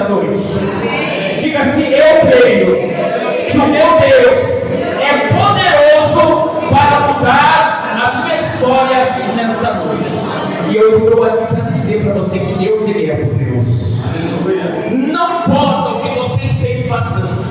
nessa noite. Diga assim: eu creio que o meu Deus é poderoso para mudar a minha história nesta noite. E eu estou aqui para dizer para você que Deus, Ele é poderoso. Não importa o que você esteja passando,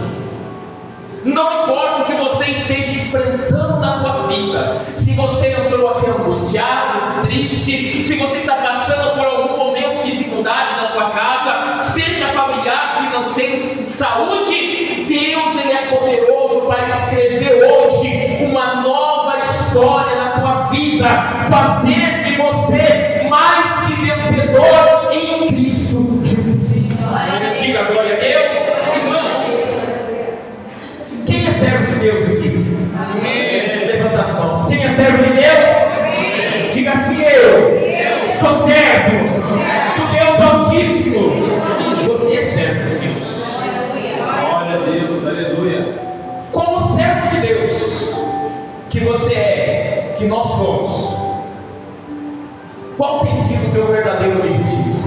não importa o que você esteja enfrentando na tua vida, se você entrou aqui angustiado, triste, se você está passando por algum momento de dificuldade na tua casa, seja familiar, financeiro, saúde, Deus, Ele é poderoso para escrever hoje uma nova história na tua vida, fazer de você mais que vencedor em Cristo Jesus. Diga glória a Deus. Irmãos, quem é servo de Deus aqui? Amém. Levanta as mãos. Quem é servo de Deus? Amém. Diga assim: eu sou servo do Deus Altíssimo. Você é servo de Deus. Glória a Deus, aleluia. Como servo de Deus que você é, que nós somos, qual tem sido o teu verdadeiro objetivo?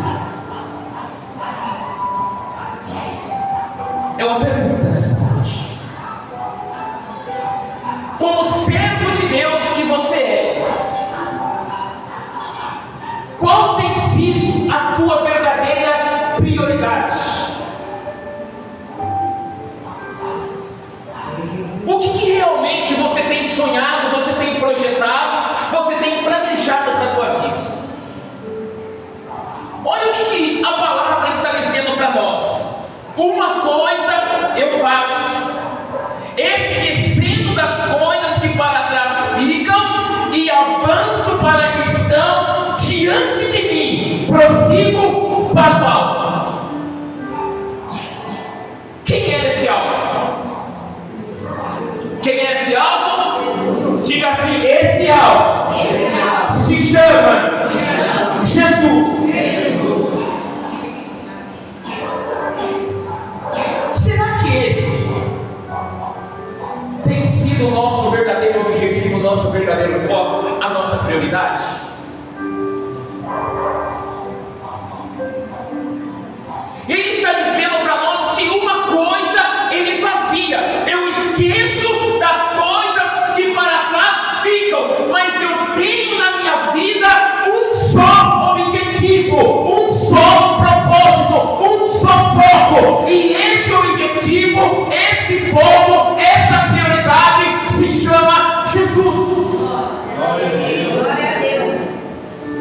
É uma pergunta nessa noite. Como servo de Deus que você é, qual tem sido a tua verdadeira prioridade? O que realmente você tem sonhado, você tem projetado, você tem planejado para a tua vida? Olha o que a palavra está dizendo para nós. Uma coisa eu faço, esquecendo das coisas que para trás ficam e avanço para que estão diante de mim, prossigo para o alvo. Quem é esse alvo? Quem é esse alvo? Diga assim: esse alvo se chama Jesus. Será que esse tem sido o nosso verdadeiro objetivo, o nosso verdadeiro foco, a nossa prioridade? Ele está dizendo para nós que uma coisa ele fazia: eu esqueço das coisas que para trás ficam, mas eu tenho na minha vida um só objetivo, um só propósito, um só foco, e esse objetivo, esse foco, essa prioridade se chama Jesus. Glória a Deus.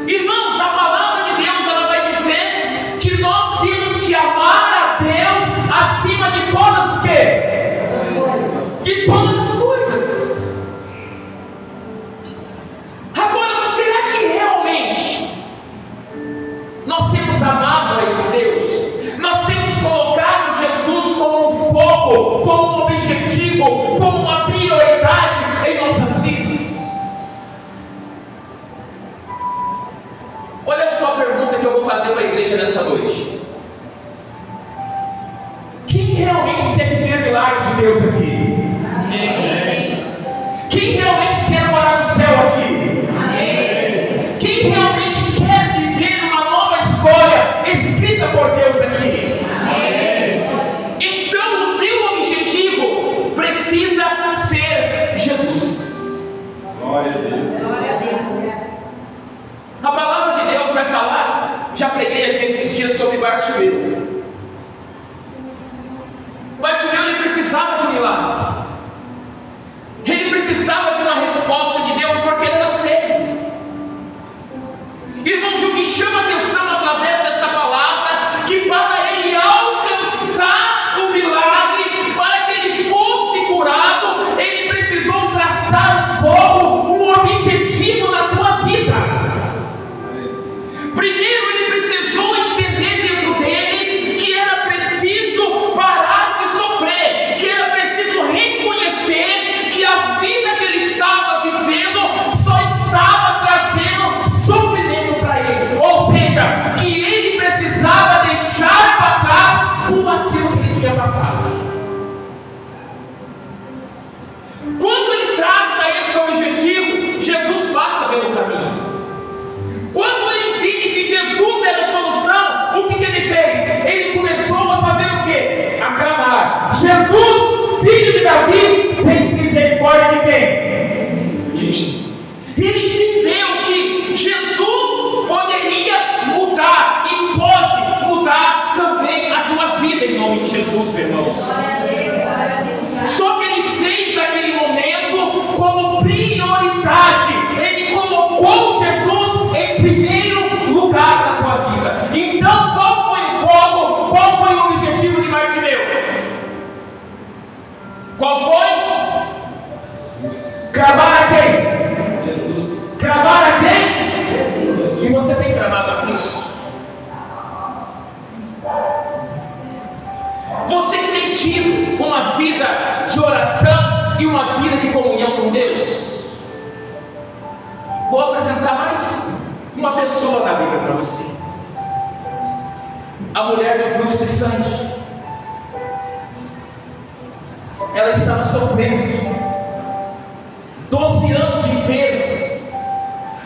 Irmãos, a palavra de Deus, ela vai dizer que nós temos que amar a Deus acima de todas o quê? De todas as coisas. Agora, será que realmente nós temos amado a esse Deus? Nós temos colocado Jesus como um foco, como um objetivo, como uma prioridade em nossas vidas? Olha só a pergunta que eu vou fazer para a igreja nessa noite. Quem realmente quer viver milagres de Deus aqui? Amém. Quem realmente quer morar no céu aqui? Amém. Quem realmente quer viver uma nova história escrita por Deus aqui? Amém. Então o teu objetivo precisa ser Jesus. Glória a Deus. Glória a Deus. A palavra de Deus vai falar, já preguei aqui esses dias sobre Bartimeu. Bartimeu, ele precisava de um milagre. Ele precisava de uma resposta de Deus porque ele era cego. Irmãos, o que chama atenção através dessa palavra, que para ele alcançar o milagre, para que ele fosse curado, ele precisou traçar um foco, um objetivo na tua vida. Primeiro ele precisou entender dentro dele que era preciso parar de sofrer, que era preciso reconhecer que a vida que ele estava vivendo só estava trazendo sofrimento para ele, ou seja, que ele precisava deixar Jesus, filho de Davi, tem misericórdia de quem? De mim. Ele entendeu que Jesus poderia mudar e pode mudar também a tua vida em nome de Jesus, irmãos. Só que ele fez naquele momento como prioridade. Ele colocou Jesus em primeiro lugar na tua vida. Então, qual foi o foco? Qual foi o objetivo de Bartimeu? Qual foi? Clamar a quem? Jesus. Clamar a quem? Jesus. E você tem clamado a Cristo? Você tem tido uma vida de oração e uma vida de comunhão com Deus? Vou apresentar mais uma pessoa na Bíblia para você. A mulher do fluxo de sangue. Ela estava sofrendo 12 anos de enfermos,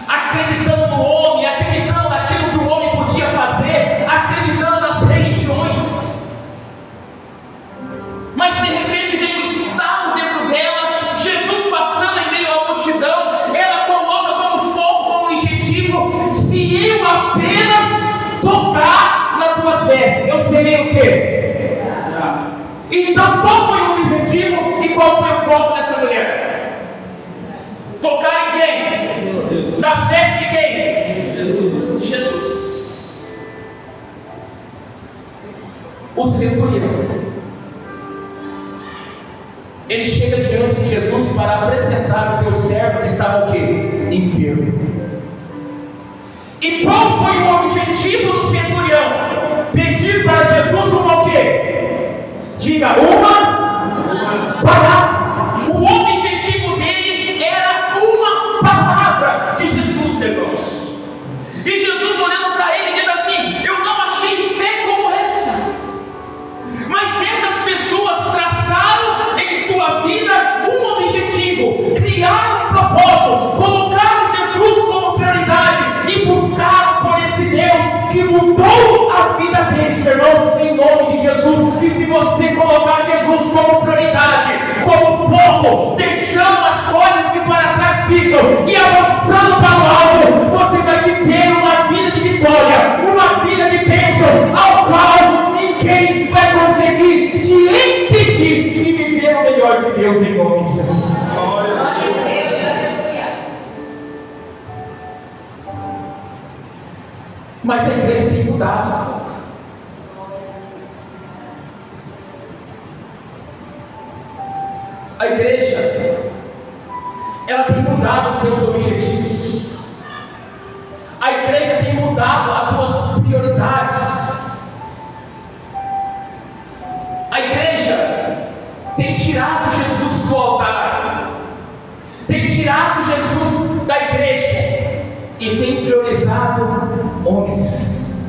acreditando no homem, acreditando naquilo que o homem podia fazer, acreditando nas religiões. Mas de repente veio um estalo dentro dela, Jesus passando em meio à multidão, ela coloca como foco, como objetivo: se eu apenas tocar nas tuas vestes, eu serei o quê? Então qual foi o objetivo e qual foi o foco dessa mulher? Tocar em quem? Nas vestes de quem? Jesus. O centurião, ele chega diante de Jesus para apresentar o teu servo que estava o quê? Enfermo. E qual foi o objetivo do centurião? Pedir para Jesus uma o quê? Diga, uma palavra. O objetivo dele era uma palavra de Jesus, irmãos. E Jesus, olhando para ele, diz assim: eu não achei fé como essa. Mas essas pessoas traçaram em sua vida um objetivo, criaram um propósito, colocaram Jesus como prioridade e buscaram por esse Deus que mudou a vida deles, irmãos, em nome de Jesus. E se você colocar Jesus como prioridade, como foco, deixando as coisas que para trás ficam e avançando para o alto, você vai viver uma vida de vitória, uma vida de bênção, ao qual ninguém vai conseguir te impedir de viver o melhor de Deus em nome de Jesus. Mas a igreja tem mudado o foco. A igreja, ela tem mudado os teus objetivos. A igreja tem mudado as tuas prioridades. A igreja tem tirado Jesus do altar, tem tirado Jesus da igreja e tem priorizado homens.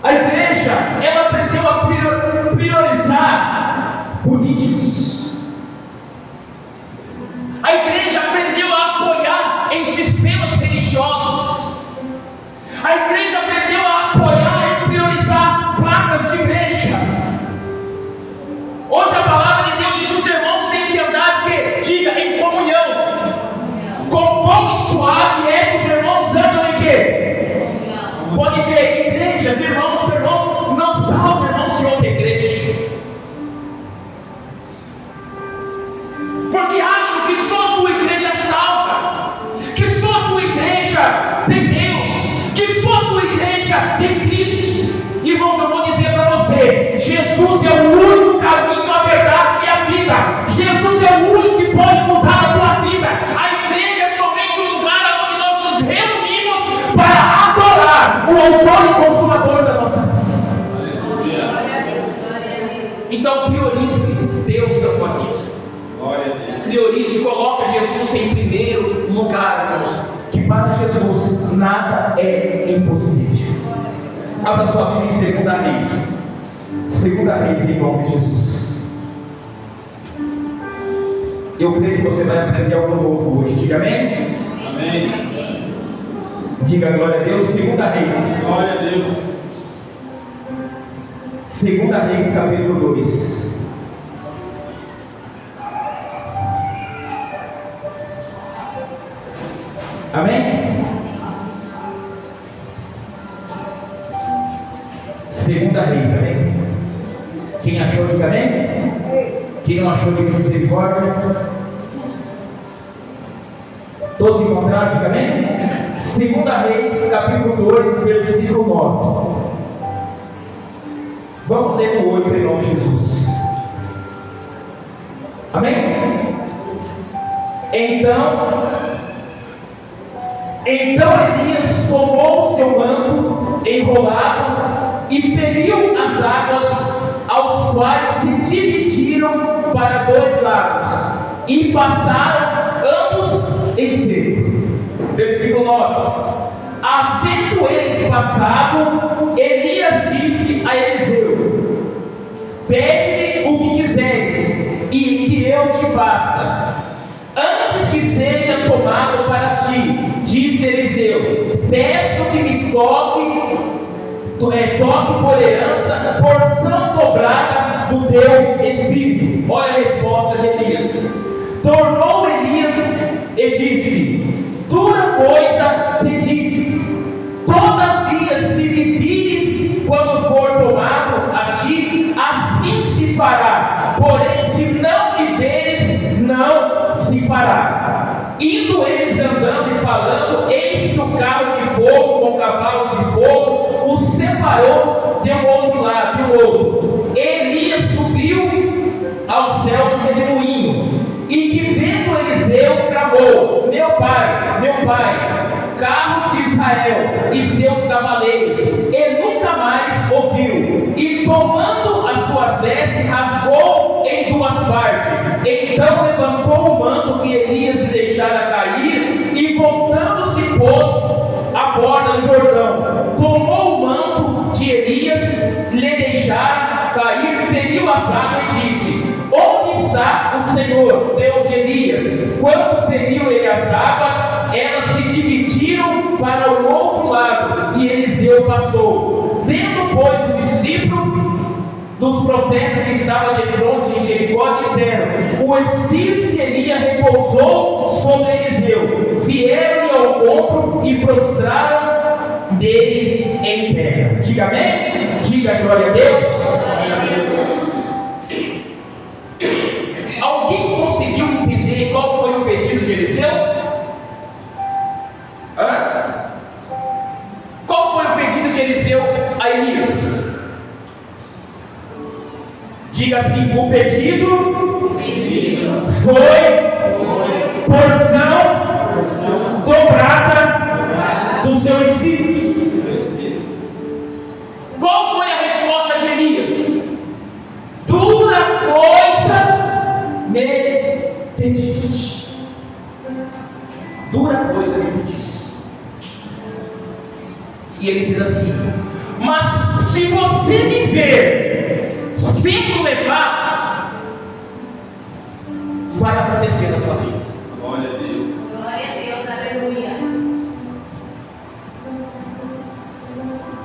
A igreja, ela aprendeu a priorizar políticos. A igreja aprendeu a apoiar em sistemas religiosos. A igreja aprendeu a apoiar e priorizar placas de igreja. Onde a palavra de Deus diz que os irmãos têm que andar, que diga, em comunhão. Com bom e suave é que os irmãos andam em quê? Pode ver, igrejas, irmãos, não salvam irmãos de outra igreja. Porque acham que só a tua igreja salva, que só a tua igreja tem Deus, que só a tua igreja tem Cristo. Irmãos, eu vou dizer para você: Jesus é o único caminho, a verdade e a vida. Jesus é o único que pode mudar a tua vida. A igreja é somente um lugar onde nós nos reunimos para adorar o autor e consumador da nossa vida. Então priorize Deus na tua vida. Priorize, coloca Jesus em primeiro lugar, irmãos. Que para Jesus nada é impossível. Abra sua Bíblia em 2 Reis. 2 Reis, em nome de Jesus. Eu creio que você vai aprender algo novo hoje. Diga amém? Amém. Diga glória a Deus. 2 Reis. Glória a Deus. Segunda Reis, capítulo 2. Amém? Segunda Reis, amém? Quem achou, diga amém. Quem não achou, diga misericórdia. Todos encontraram, diga amém? Segunda Reis, capítulo 2, versículo 9. Vamos ler o 8 em nome de Jesus. Amém? Então Elias tomou seu manto enrolado e feriu as águas, aos quais se dividiram para dois lados, e passaram ambos em seco. Versículo 9. Havendo eles passado, Elias disse a Eliseu: pede-me o que quiseres, e que eu te faça, antes que seja tomado para ti. Disse Eliseu: peço que me toque por herança, porção dobrada do teu espírito. Olha a resposta de Elias. Tornou Elias e disse: dura coisa pedis, todavia se me vires quando for tomado a ti, assim se fará, porém se não me veres, não se fará. Indo eles andando e falando, eis que o carro de fogo com cavalos de fogo os separou de um outro lado, de um outro. Elias subiu ao céu no redemoinho, e que vendo Eliseu clamou: meu pai, carros de Israel e seus cavaleiros, e nunca mais ouviu. E tomando as suas vestes, rasgou em duas partes. Então levantou o manto que Elias lhe deixara cair, e voltando-se pôs à borda do Jordão. Tomou o manto de Elias, lhe deixara cair, feriu as águas e disse: onde está o Senhor, Deus de Elias? Quando feriu ele as águas, elas se dividiram para o outro lado, e Eliseu passou. Vendo, pois, os discípulos dos profetas que estavam de fronte em Jericó, disseram: o espírito de Elias repousou sobre Eliseu. Vieram-lhe ao encontro e prostraram dele em terra. Diga amém? Diga glória a Deus. Alguém conseguiu entender qual foi o pedido de Eliseu? Qual foi o pedido de Eliseu a Elias? Diga assim: o pedido foi porção dobrada do seu espírito. Qual foi a resposta de Elias? Dura coisa me pediste. Dura coisa me pediste. E ele diz assim: mas se você me ver sendo levado, vai acontecer na tua vida. Glória a Deus. Glória a Deus, aleluia.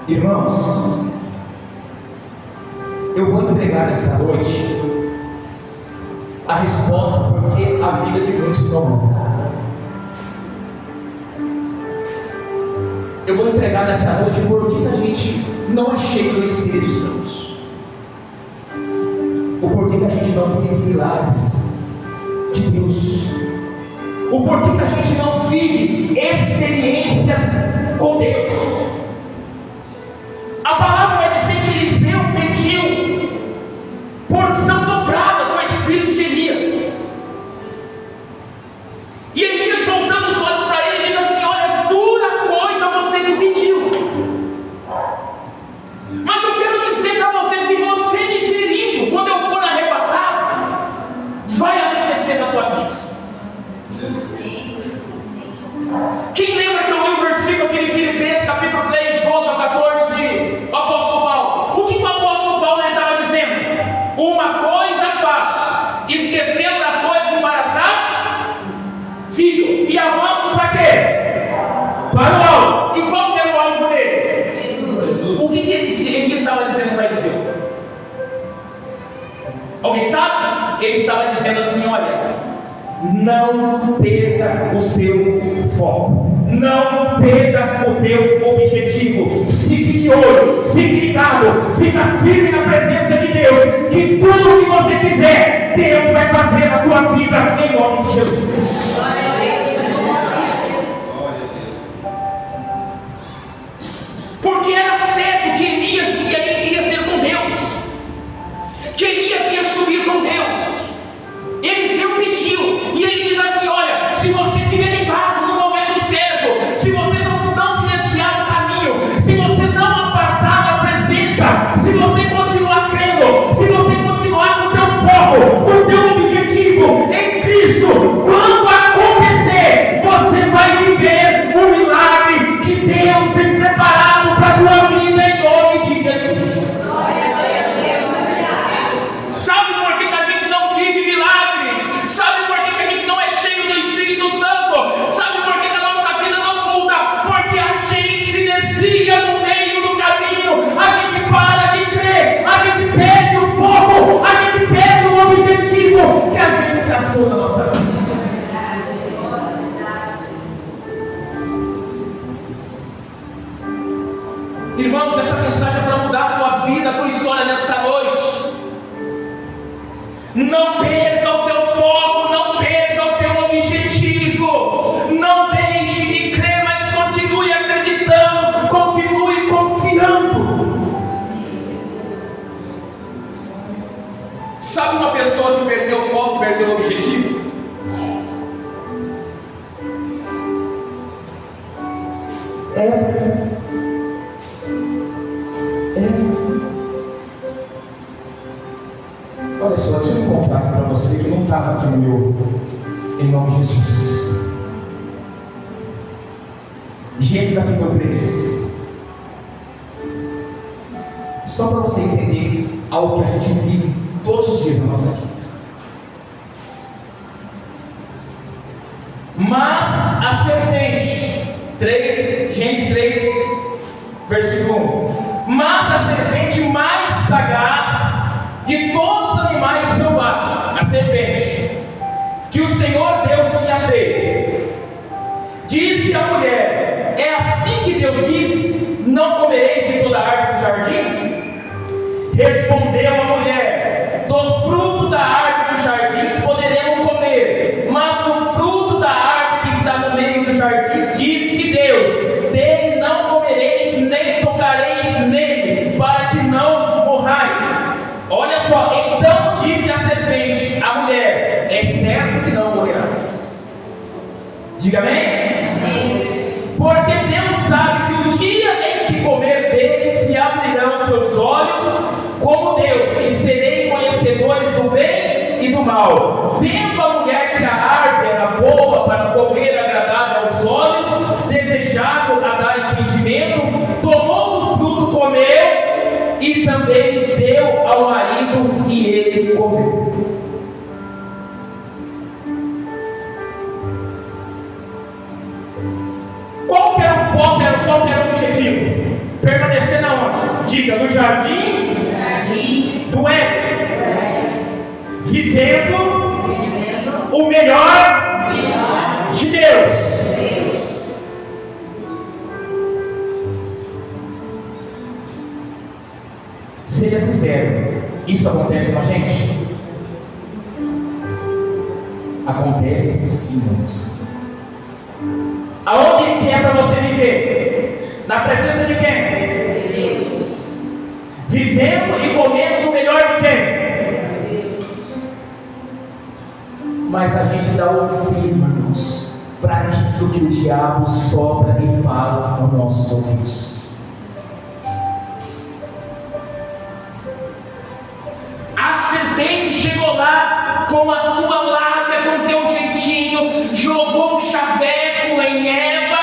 Irmãos, eu vou entregar essa noite a resposta porque a vida de muitos não muda. Eu vou entregar nessa noite porque a gente não é cheio do Espírito Santo, o porquê que a gente não vive milagres de Deus, o porquê que a gente não vive experiências com Deus. A palavra vai dizer que Eliseu pediu porção dobrada do espírito de Elias. E Elias, soltando os olhos para ele, diz assim: olha, dura coisa você me pediu, mas eu quero dizer para você, se você me ferindo, quando eu for arrebatado, vai acontecer na tua vida. Quem lembra que eu li o versículo aquele Filipenses capítulo 3, 12 ao 14 de apóstolo Paulo? O que o apóstolo Paulo estava dizendo? Uma coisa faço, esquecendo das coisas que para trás fico, e avanço para quê? Para o alvo. E qual que era o alvo dele? Jesus. O que Elias estava dizendo para Eliseu? ele estava dizendo assim: olha, não perca o seu foco, não perca o teu objetivo, fique de olho, fique ligado, fica firme na presença de Deus, que tudo que você quiser, Deus vai fazer na tua vida, em nome de Jesus Cristo. Porque era certo que Elias iria ter com Deus, que Elias ia subir com Deus. Eliseu pediu, e ele diz assim: olha, se você estiver ligado no momento certo, se você não se desviar do caminho, se você não apartar da presença, se você continuar crendo, se você continuar com o teu foco, com o teu objetivo em Cristo, quando acontecer, você vai viver o milagre que Deus tem preparado para a tua vida, em nome de Jesus. Sabe por que a gente não vive milagres? Sabe por que a gente não é cheio do Espírito Santo? Sabe por que a nossa vida não muda? Porque a gente se desvia no meio do caminho, a gente para de crer, a gente perde o foco, a gente perde o objetivo que a gente traçou na nossa vida. Irmãos, essa mensagem é para mudar a tua vida, a tua história nesta noite. Não perca o teu foco, não perca o teu objetivo, não deixe de crer, mas continue acreditando, continue confiando. Sabe uma pessoa que perdeu o foco, perdeu o objetivo? Olha só, deixa eu contar aqui para você que não estava aqui no meu, em nome de Jesus. Gênesis capítulo 3. Só para você entender algo que a gente vive todos os dias na nossa vida. Mas a serpente, Gênesis 3, versículo 1. Mas a serpente mais sagaz de todos os animais selvagens, a serpente, que o Senhor Deus tinha feito, disse à mulher: é assim que Deus disse: não comereis de toda a árvore do jardim? Respondeu a mulher: do fruto da árvore dos jardins poderemos comer, mas do fruto da árvore que está no meio do jardim, disse Deus: dele não comereis, nem tocareis nele, para que não morrais. Olha só, então disse a serpente à mulher: é certo que não morrerás. Diga amém? Porque Deus sabe que o dia em que comer dele se abrirão seus olhos como Deus, e serei conhecedores do bem e do mal. Vendo a mulher que a árvore era boa para comer, agradável aos olhos, desejável a dar entendimento, tomou do fruto, comeu, e também deu ao marido, e ele comeu. Qual que era o foco, qual que era o objetivo? Permanecer na onde? Diga, no jardim do Éden, vivendo o melhor de Deus. Seja sincero, isso acontece com a gente? Acontece e muito. Aonde que é para você viver? Na presença de quem? Deus. Vivendo e comendo do melhor de quem? Mas a gente dá ouvido, irmãos, para aquilo que o diabo sopra e fala aos nossos ouvidos. A serpente chegou lá com a tua lábia, com o teu jeitinho, jogou um chaveco em Eva,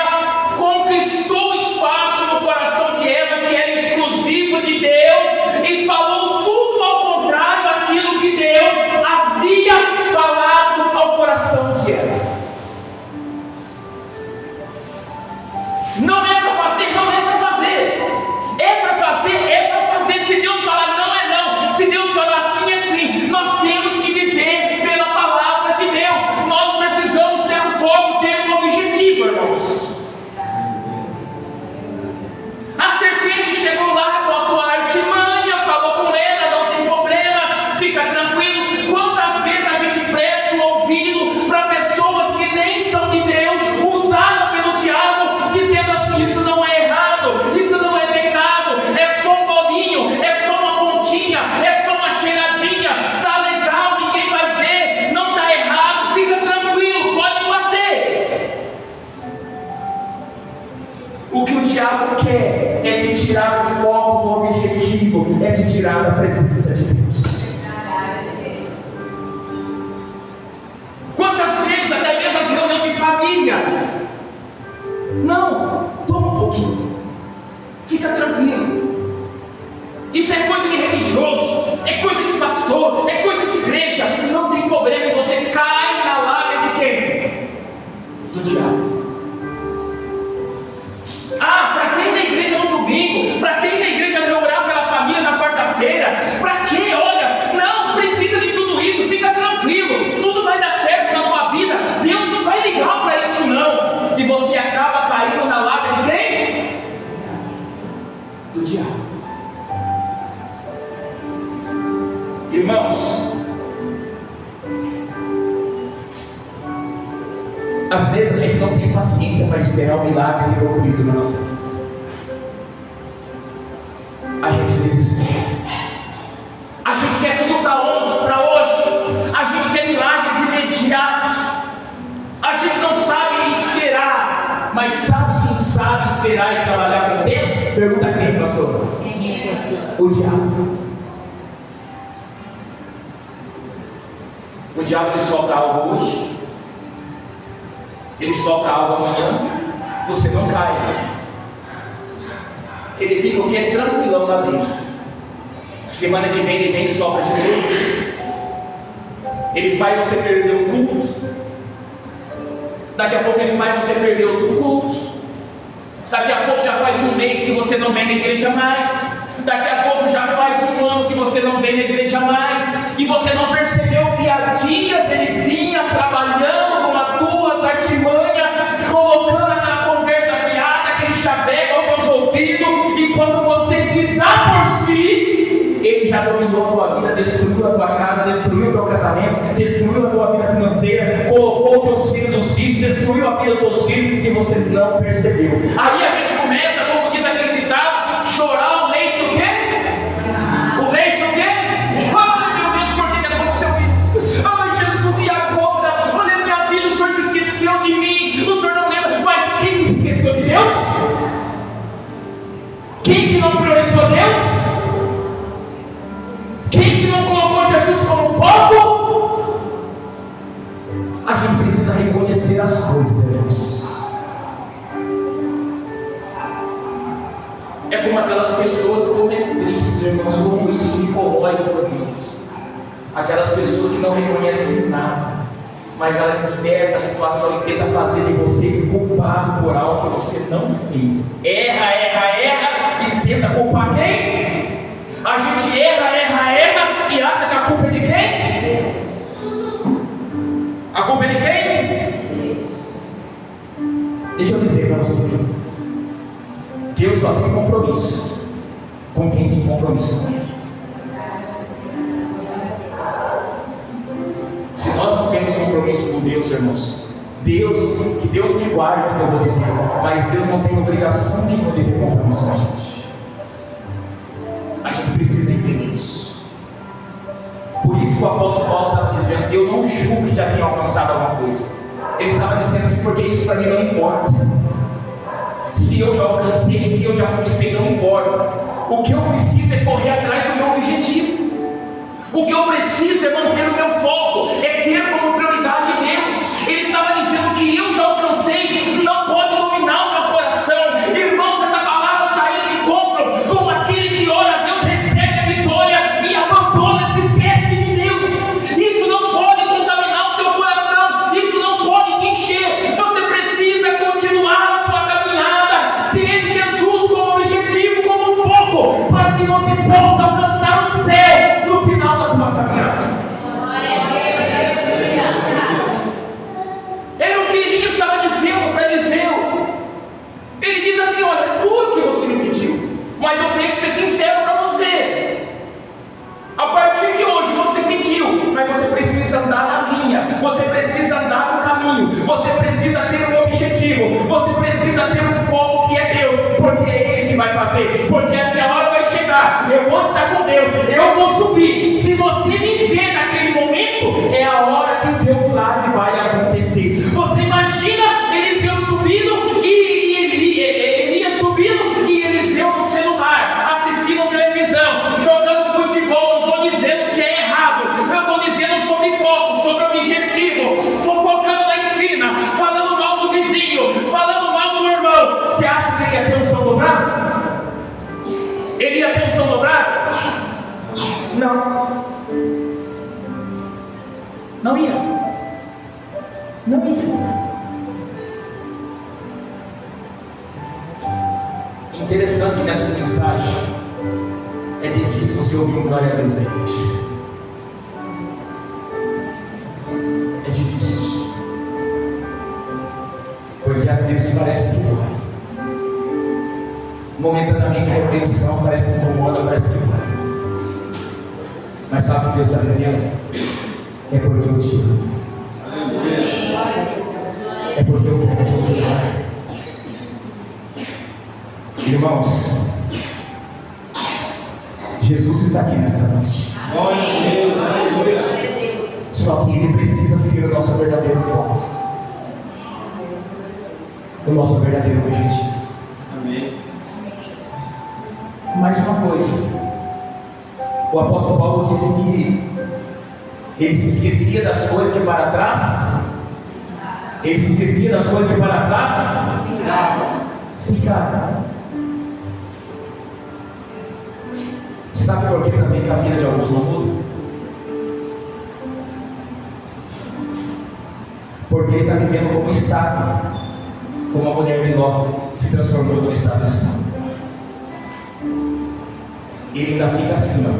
conquistou o espaço no coração de Eva, que era exclusivo de Deus, e falou tudo ao contrário daquilo que Deus havia falado ao coração de Eva. Não é para fazer, não é para fazer. É para fazer, é para fazer. Se Deus falar não, é não. Se Deus falar sim, é sim. Nós temos que viver tirar da presença de Deus. Quantas vezes, até mesmo as reuniões de família, não, toma um pouquinho, fica tranquilo, isso é coisa de religioso, é coisa de pastor, é coisa de igreja, não tem problema, e você cai na lábia de quem? Do diabo. Para quem ir na igreja no domingo, para quem ir na igreja orar pela família na quarta-feira, para quê? Olha, não precisa de tudo isso, fica tranquilo, tudo vai dar certo na tua vida, Deus não vai ligar para isso não, e você acaba caindo na lábia de quem? Do diabo. Irmãos, às vezes a gente não tem paciência para esperar o milagre ser cumprido na nossa vida. A gente se desespera. A gente quer tudo para onde? Para hoje. A gente quer milagres imediatos. A gente não sabe esperar. Mas sabe quem sabe esperar e trabalhar com Deus? Pergunta quem, pastor? O diabo. O diabo ele solta algo hoje, ele solta algo amanhã, você não cai. Ele fica o que? Tranquilão lá dentro. Semana que vem ele vem e sopra de novo. Ele faz você perder um culto. Daqui a pouco ele faz você perder outro culto. Daqui a pouco já faz um mês que você não vem na igreja mais. Daqui a pouco já faz um ano que você não vem na igreja mais. E você não percebeu que há dias ele vinha trabalhando com as tuas artimanhas, colocando aquela conversa fiada, aquele chaveco aos teus ouvidos. E quando você se dá por si, ele já dominou a tua vida, destruiu a tua casa, destruiu o teu casamento, destruiu a tua vida financeira, colocou os teus filhos nos vícios, destruiu a vida dos teus filhos e você não percebeu. Aí a gente começa, como diz aquele ditado, chorar o leite o quê? O leite o quê? Ai meu Deus, por que aconteceu isso? Ai Jesus, e agora? Olha minha vida, o Senhor se esqueceu de mim, o Senhor não lembra. Mas quem se esqueceu de Deus? Quem que não priorizou Deus? Quem que não colocou Jesus como foco? A gente precisa reconhecer as coisas, irmãos. É como aquelas pessoas, como é triste, irmãos, como isso me corrói por Deus. Aquelas pessoas que não reconhecem nada, mas ela inverta a situação e tenta fazer de você culpado por algo que você não fez. Erra e tenta culpar quem? A gente erra e acha que a culpa é de quem? A culpa é de quem? Deixa eu dizer para você, Deus só tem compromisso com quem tem compromisso com Ele. Se nós não temos compromisso com Deus, irmãos, que Deus me guarde do que eu vou dizer, mas Deus não tem obrigação nenhuma de ter compromisso com a gente. A gente precisa entender isso. Por isso que o apóstolo Paulo estava dizendo, eu não julgo que já tenha alcançado alguma coisa. Ele estava dizendo assim, porque isso para mim não importa. Se eu já alcancei, se eu já conquistei, não importa. O que eu preciso é correr atrás do meu objetivo. O que eu preciso é manter o meu foco, é ter como prioridade Deus. Ele estava dizendo que eu já alcancei, não pode dominar o meu coração. Irmãos, essa palavra está aí de encontro com aquele que ora a Deus, recebe a vitória e abandona, se esquece de Deus. Isso não pode contaminar o teu coração, isso não pode te encher. Você precisa continuar a tua caminhada, ter Jesus como objetivo, como foco, para que você possa alcançar o céu no final da tua caminhada. Era o que Elias estava dizendo para Eliseu. Ele diz assim, olha, tudo que você me pediu, mas eu tenho que ser sincero para você. A partir de hoje você pediu, mas você precisa andar na linha, você precisa andar no caminho, você precisa ter um objetivo, você precisa ter um foco que é Deus, porque é Ele que vai fazer, porque a minha hora vai chegar, eu vou estar com Deus, eu vou subir. Se você me ver naquele momento, é a hora que o teu milagre vai acontecer. Você imagina Eliseu subindo e Elias subindo e Eliseu no celular, assistindo televisão, jogando Ele ia ter unção dobrada? Não. Não ia. Não ia. Interessante que nessas mensagens é difícil você ouvir um glória a Deus da igreja. É difícil. Porque às vezes parece que dói. Momentaneamente a repreensão parece que incomoda, parece que dói. Mas sabe o que Deus está dizendo? É porque eu te amo. É porque eu quero que você vai. Irmãos, Jesus está aqui nessa noite. Só que Ele precisa ser o nosso verdadeiro foco, o nosso verdadeiro objetivo. Amém. Mais uma coisa, o apóstolo Paulo disse que ele se esquecia das coisas de para trás. Ele se esquecia das coisas de para trás ficaram. Sabe por que também que a vida de alguns não muda? Porque ele está vivendo como estátua, como a mulher de Ló se transformou numa estátua de sal. Ele ainda fica assim, ó,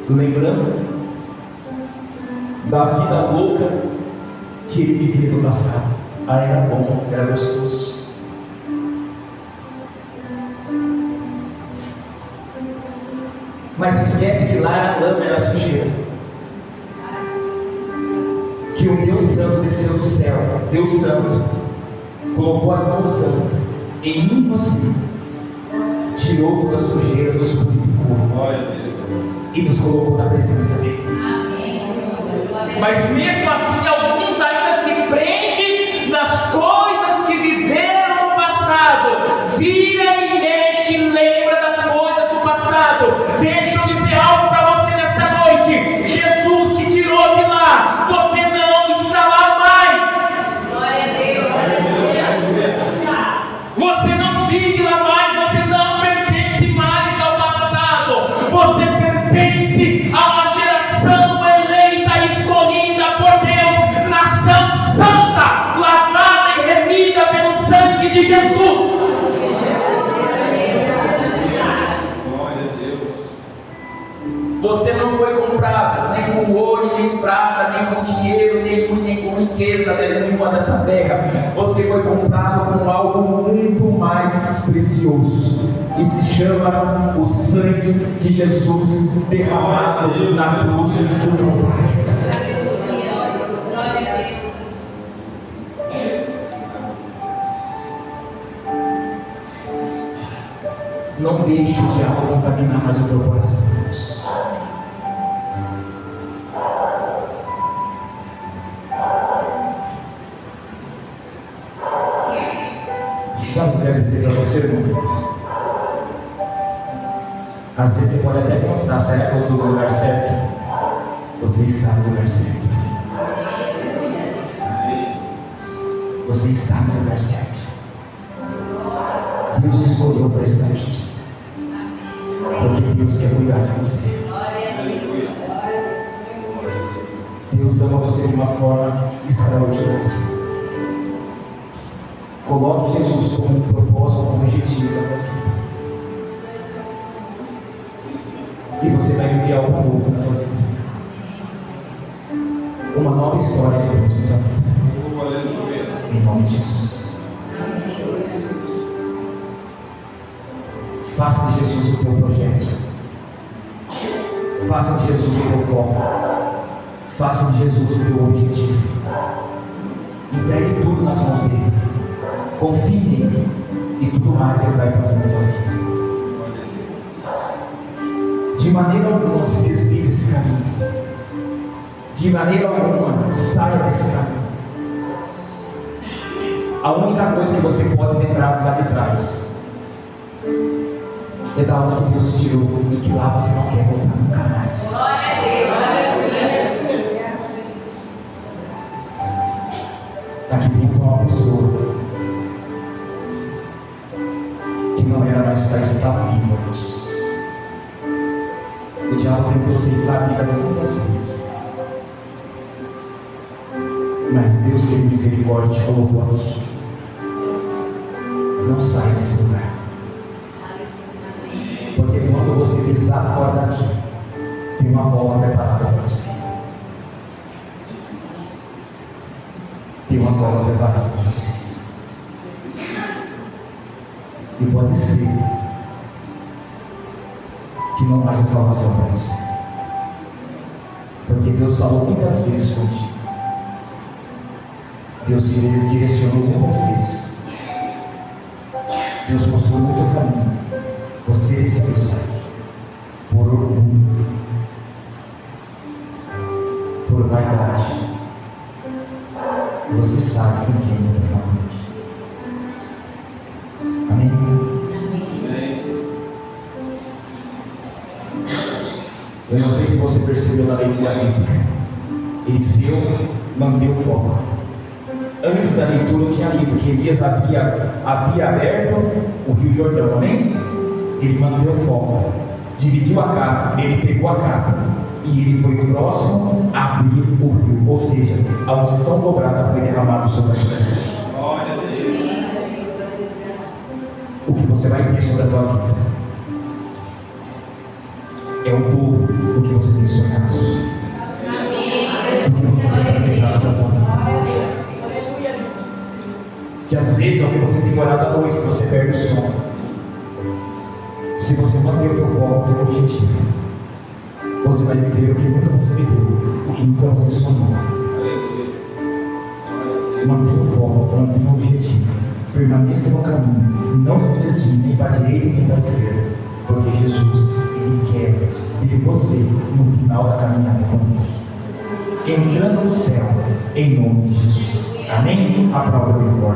lembrando da vida louca que ele vivia no passado. Ah, era bom, era gostoso. Mas se esquece que lá era lama, era sujeira. Que o Deus Santo desceu do céu, Deus Santo, colocou as mãos santas em mim e você, tirou toda a sujeira, nos purificou e nos colocou na presença dele. Mas mesmo assim, alguns ainda se prendem nas coisas que viveram no passado. Vira e mexe, lembra das coisas do passado. Deixa eu dizer algo para você nessa noite. Jesus te tirou de lá. Você não está lá mais. Glória a Deus. Você não vive lá mais. Você não pertence mais ao passado. Você pertence a uma geração eleita e escolhida por Deus, nação santa, lavada e remida pelo sangue de Jesus. Você não foi comprado nem com ouro, nem com prata, nem com dinheiro, nem com riqueza nenhuma dessa terra. Você foi comprado com algo muito mais precioso, e se chama o sangue de Jesus derramado na cruz do Calvário. Não deixe o diabo contaminar mais o teu coração. Sabe o que eu quero dizer para você, irmão? Às vezes você pode até pensar, será que eu estou no lugar certo? Você está no lugar certo. Você está no lugar certo. Deus te escolheu para estar aqui. Porque Deus quer cuidar de você. Deus ama você de uma forma extraordinária. Coloque Jesus como um propósito, como um objetivo da tua vida. E você vai viver algo novo na tua vida. Uma nova história de Deus na tua vida. Em nome de Jesus. Faça de Jesus o teu projeto. Faça de Jesus o teu foco. Faça de Jesus o teu objetivo. Entregue tudo nas mãos dele. Confie nele. E tudo mais ele vai fazer na tua vida. De maneira alguma se desvie desse caminho. De maneira alguma saia desse caminho. A única coisa que você pode lembrar lá de trás é da onde que Deus te tirou e que lá você não quer voltar nunca mais. Glória a Deus. Aqui dentro uma pessoa que não era mais para estar viva, Deus. O diabo tentou ceifar a vida muitas vezes, mas Deus teve misericórdia e te colocou aqui. Não saia desse lugar, porque quando você pisar fora daqui, tem uma bola preparada para você. Tem uma bola preparada para você. E pode ser que não haja salvação para você, porque Deus falou muitas vezes contigo. Deus te direcionou muitas vezes. Deus mostrou muito caminho. Você decidiu sair por orgulho, por vaidade. Você sabe com quem eu estou falando aqui. Amém? Eu não sei se você percebeu na leitura bíblica. Eliseu manteve o foco. Antes da leitura eu tinha lido que Elias havia aberto o Rio Jordão, amém? Ele manteve o foco, dividiu a capa, ele pegou a capa e ele foi o próximo a abrir o rio, ou seja, a unção dobrada foi derramada sobre a tua vida. O que você vai ter sobre a tua vida é o dobro do que você tem sonhado, do que você tem planejado para a tua vida. Que às vezes é o que você tem orado à noite, que você perde o sono. Se você manter o teu foco, o teu objetivo, você vai viver o que nunca você viveu, o que nunca você sonhou. Mantenha o foco, mantenha o objetivo, permaneça no caminho, não se desvie nem para a direita nem para a esquerda, porque Jesus, Ele quer ver você no final da caminhada com Ele, entrando no céu, em nome de Jesus. Amém? Aplauda bem forte.